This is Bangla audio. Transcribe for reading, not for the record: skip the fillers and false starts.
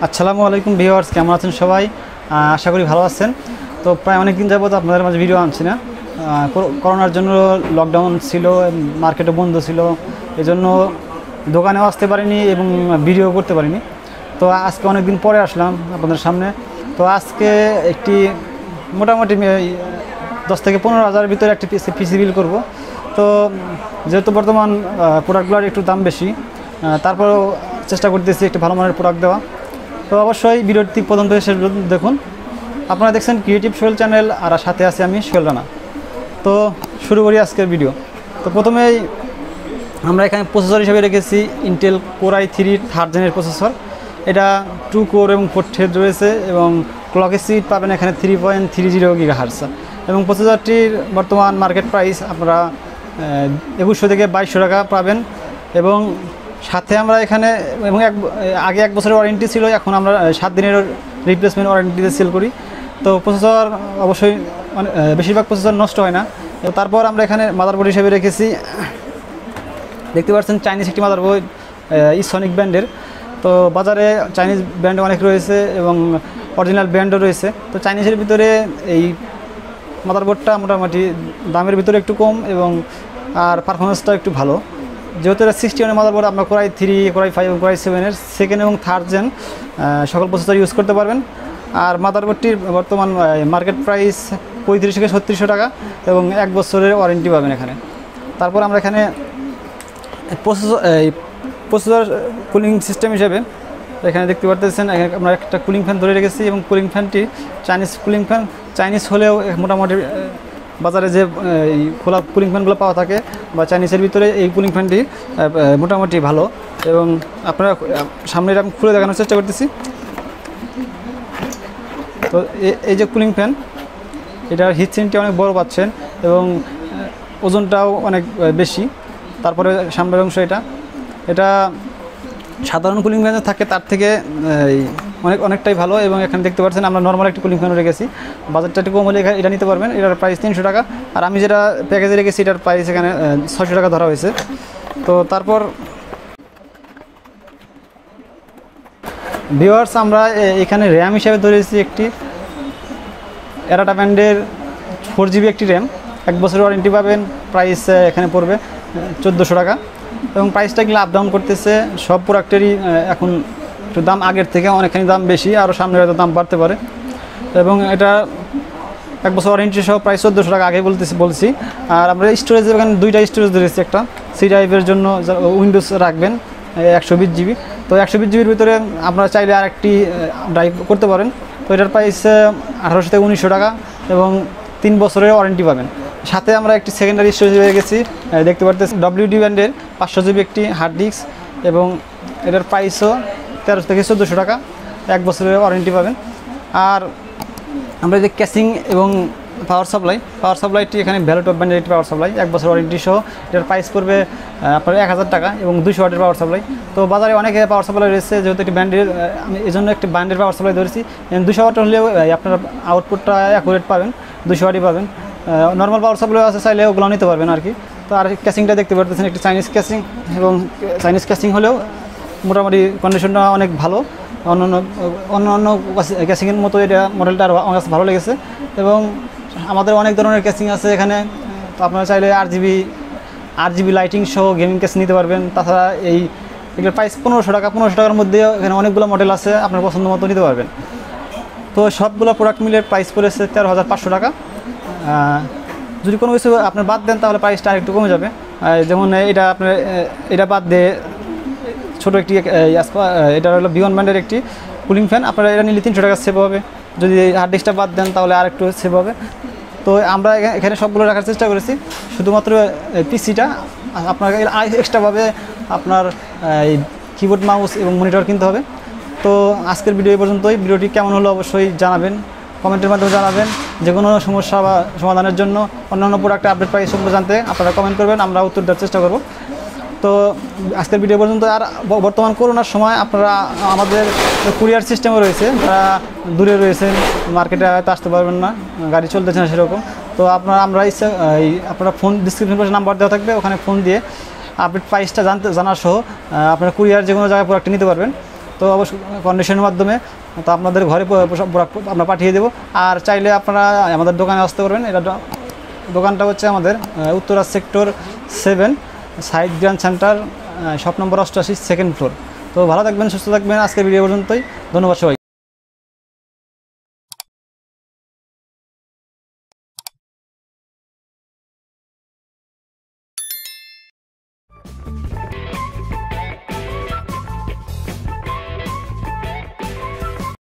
আসসালামু আলাইকুম ভিউয়ার্স, কেমন আছেন সবাই? আশা করি ভালো আছেন। তো প্রায় অনেক দিন যাবত আপনাদের মাঝে ভিডিও আনছি না। করোনার জন্য লকডাউন ছিল, মার্কেটও বন্ধ ছিল, এজন্য দোকানেও আসতে পারিনি এবং ভিডিও করতে পারিনি। তো আজকে অনেক দিন পরে আসলাম আপনাদের সামনে। তো আজকে একটি মোটামুটি 10 থেকে 15,000 ভিতরে একটি পিসি বিল করব। তো যেহেতু বর্তমান প্রোডাক্টগুলোর একটু দাম বেশি, তারপরেও চেষ্টা করতেছি একটু ভালো মানের প্রোডাক্ট দেওয়া। তো অবশ্যই ভিডিওটি পর্যন্ত শেষ দেখুন। আপনারা দেখছেন ক্রিয়েটিভ সোহেল চ্যানেল, আর সাথে আছে আমি সোহেল রানা। তো শুরু করি আজকের ভিডিও। তো প্রথমেই আমরা এখানে প্রসেসর হিসেবে রেখেছি Intel core i3 3rd জেনের processor. এটা 2 কোর এবং 4 থ্রেড রয়েছে এবং ক্লক স্পিড পাবেন এখানে 3.30 GHz এবং প্রসেসরটির বর্তমান মার্কেট প্রাইস আপনারা 2100 থেকে 2200 টাকা পাবেন। এবং সাথে আমরা এখানে এবং আগে 1 বছরের ওয়ারেন্টি ছিল, এখন আমরা 7 দিনের রিপ্লেসমেন্ট ওয়ারেন্টিতে সেল করি। তো প্রসেসর অবশ্যই বেশিরভাগ প্রসেসর নষ্ট হয় না। তারপর আমরা এখানে মাদারবোর্ড হিসেবে রেখেছি, দেখতে পাচ্ছেন চাইনিজ একটি মাদারবোর্ড ইসনিক ব্র্যান্ডের। তো বাজারে চাইনিজ ব্র্যান্ড অনেক রয়েছে এবং অরিজিনাল ব্র্যান্ডও রয়েছে। তো চাইনিজের ভিতরে এই মাদারবোর্ডটা মোটামুটি দামের ভিতরে একটু কম এবং আর পারফরমেন্সটা একটু ভালো। যেহেতু এটা 61 মাদারবোর্ড, আপনার কোর i3, কোর i5 এবং কোর i7-এর 2nd এবং 3rd জেন সকল প্রসেসর ইউজ করতে পারবেন। আর মাদারবোর্ডটির বর্তমান মার্কেট প্রাইস 3500 থেকে 3600 টাকা এবং 1 বছরের ওয়ারেন্টি পাবেন এখানে। তারপর আমরা এখানে প্রসেসর কুলিং সিস্টেম হিসেবে এখানে দেখতে পাচ্ছেন আমরা একটা কুলিং ফ্যান ধরে রেখেছি এবং কুলিং ফ্যানটি চাইনিজ কুলিং ফ্যান। চাইনিজ হলেও মোটামুটি বাজারে যে খোলা কুলিং ফ্যানগুলো পাওয়া থাকে বা চাইনিজের ভিতরে এই কুলিং ফ্যানটি মোটামুটি ভালো। এবং আপনারা সামনে আমি খুলে দেখানোর চেষ্টা করতেছি। তো এই যে কুলিং ফ্যান, এটার হিটসিনটি অনেক বড় পাচ্ছেন এবং ওজনটাও অনেক বেশি। তারপরে সামনের অংশ এটা সাধারণ কুলিং ফ্যান থাকে তার থেকে অনেকটাই ভালো। এবং এখানে দেখতে পাচ্ছেন আমরা নর্মাল একটি কুলিং ফ্যান রেখেছি, বাজারটা একটু কম হলে এটা নিতে পারবেন। এটার প্রাইস 300 টাকা, আর আমি যেটা প্যাকেজে রেখেছি এটার প্রাইস এখানে 600 টাকা ধরা হয়েছে। তো তারপর ভিউয়ার্স, আমরা এখানে র্যাম হিসাবে ধরেছি একটি এরাটা ব্র্যান্ডের 4GB একটি র্যাম, 1 বছরের ওয়ারেন্টি পাবেন। প্রাইস এখানে পড়বে 1400 টাকা এবং প্রাইসটা এগুলো আপ ডাউন করতেছে। সব প্রোডাক্টেরই এখন একটু দাম আগের থেকে অনেকখানি দাম বেশি, আরও সামনে হয়তো দাম বাড়তে পারে। এবং এটা 1 বছর ওয়ারেন্টি সহ প্রাইস 1400 টাকা আগে বলছি। আর আমরা স্টোরেজ এখানে 2টা স্টোরেজ ধরেছি, একটা সি ড্রাইভের জন্য উইন্ডোজ রাখবেন 120 GB। তো 120 GBর ভিতরে আপনারা চাইলে আর একটি ড্রাইভ করতে পারেন। তো এটার প্রাইস 1800 থেকে 1900 টাকা এবং 3 বছরের ওয়ারেন্টি পাবেন। সাথে আমরা একটি সেকেন্ডারি স্টোরেজ হয়ে গেছি, দেখতে পারতেছি WD ব্র্যান্ডের 500 GB একটি হার্ড ডিস্ক এবং এটার প্রাইসও 1300 থেকে 1400 টাকা, 1 বছরের ওয়ারেন্টি পাবেন। আর আমরা যে ক্যাসিং এবং পাওয়ার সাপ্লাইটি এখানে ভ্যালুটপ ব্র্যান্ডের একটি পাওয়ার সাপ্লাই, 1 বছর ওয়ারেন্টি সহ। এটার প্রাইস পড়বে আপনার 1000 টাকা এবং 200 ওয়াটের পাওয়ার সাপ্লাই। তো বাজারে অনেক পাওয়ার সাপ্লাই রয়েছে, যেহেতু একটি ব্র্যান্ডের, আমি এই জন্য একটি ব্র্যান্ডের পাওয়ার সাপ্লাই ধরেছি। 200 ওয়াট হলেও আপনার আউটপুটটা অ্যাকুরেট পাবেন, 200 ওয়াটই পাবেন। নর্মাল পাওয়ার সাপ্লাই আছে, চাইলে ওগুলো নিতে পারবেন আর কি। তো আর ক্যাসিংটা দেখতে পারতেছেন একটি চাইনিজ ক্যাসিং, এবং চাইনিজ ক্যাসিং হলেও মোটামুটি কন্ডিশনটা অনেক ভালো। অন্য ক্যাসিংয়ের মতো এটা মডেলটা আমার কাছে ভালো লেগেছে। এবং আমাদের অনেক ধরনের ক্যাসিং আছে এখানে। তো আপনারা চাইলে RGB লাইটিং সহ গেমিং ক্যাসিং নিতে পারবেন। তাছাড়া এগুলোর প্রাইস 1500 টাকা। 1500 টাকার মধ্যে এখানে অনেকগুলো মডেল আছে, আপনার পছন্দ মতো নিতে পারবেন। তো সবগুলো প্রোডাক্ট মিলে প্রাইস পড়েছে 13,500 টাকা। যদি কোনো কিছু আপনার বাদ দেন তাহলে প্রাইসটা আরেকটু কমে যাবে। যেমন এটা বাদ দিয়ে ছোটো একটি এটা হলো B1 ব্র্যান্ডের একটি কুলিং ফ্যান, আপনারা এটা নিলে 300 টাকা সেভ হবে। যদি হার্ড ডিস্কটা বাদ দেন তাহলে আরেকটু সেভ হবে। তো আমরা এখানে সবগুলো রাখার চেষ্টা করেছি, শুধুমাত্র পিসিটা আপনাকে এক্সট্রাভাবে আপনার কিবোর্ড, মাউস এবং মনিটর কিনতে হবে। তো আজকের ভিডিও এই পর্যন্তই। ভিডিওটি কেমন হলো অবশ্যই জানাবেন, কমেন্টের মাধ্যমে জানাবেন। যে কোনো সমস্যা বা সমাধানের জন্য, অন্যান্য প্রোডাক্টের আপডেট প্রাইস সম্পর্কে জানতে আপনারা কমেন্ট করবেন, আমরা উত্তর দেওয়ার চেষ্টা করব। তো আজকের ভিডিও পর্যন্ত। আর বর্তমান করোনার সময় আপনারা আমাদের কুরিয়ার সিস্টেমও রয়েছে, যারা দূরে রয়েছেন, মার্কেটে হয়তো আসতে পারবেন না, গাড়ি চলতেছে না সেরকম। তো আপনারা ফোন ডিসক্রিপশন বক্সে নাম্বার দেওয়া থাকবে, ওখানে ফোন দিয়ে আপডেট প্রাইসটা জানার সহ আপনারা কুরিয়ার যে কোনো জায়গায় প্রোডাক্ট নিতে পারবেন। তো অবশ্যই কন্ডিশনের মাধ্যমে তো আপনাদের ঘরে প্রোডাক্ট আমরা পাঠিয়ে দেবো। আর চাইলে আপনারা আমাদের দোকানে আসতে পারবেন। এটা দোকানটা হচ্ছে আমাদের Uttara sector 7 side grand centre, shop number 88, 2nd floor. তো ভালো থাকবেন, সুস্থ থাকবেন। আজকের ভিডিও পর্যন্তই, ধন্যবাদ সবাই।